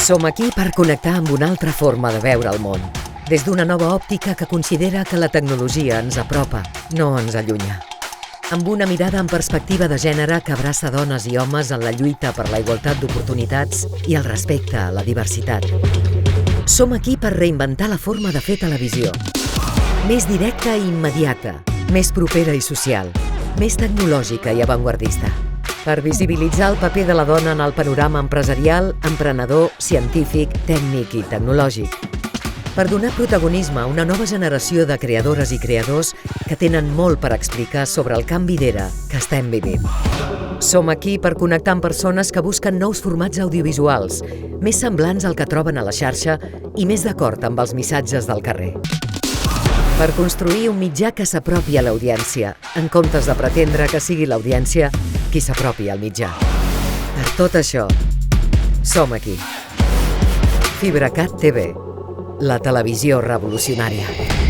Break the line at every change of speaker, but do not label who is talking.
Som aquí per connectar amb una altra forma de veure el món, des d'una nova òptica que considera que la tecnologia ens apropa, no ens allunya. Amb una mirada en perspectiva de gènere que abraça dones i homes en la lluita per la igualtat d'oportunitats i el respecte a la diversitat. Som aquí per reinventar la forma de fer televisió. Més directa i immediata, més propera i social, més tecnològica i avantguardista. Per visibilitzar el paper de la dona en el panorama empresarial, emprenedor, científic, tècnic i tecnològic. Per donar protagonisme a una nova generació de creadores i creadors que tenen molt per explicar sobre el canvi d'era que estem vivint. Som aquí per connectar amb persones que busquen nous formats audiovisuals, més semblants al que troben a la xarxa i més d'acord amb els missatges del carrer. Per construir un mitjà que s'apropi a l'audiència, en comptes de pretendre que sigui l'audiència qui s'apropi al mitjà. Per tot això, som aquí. FibraCat TV, la televisió revolucionària.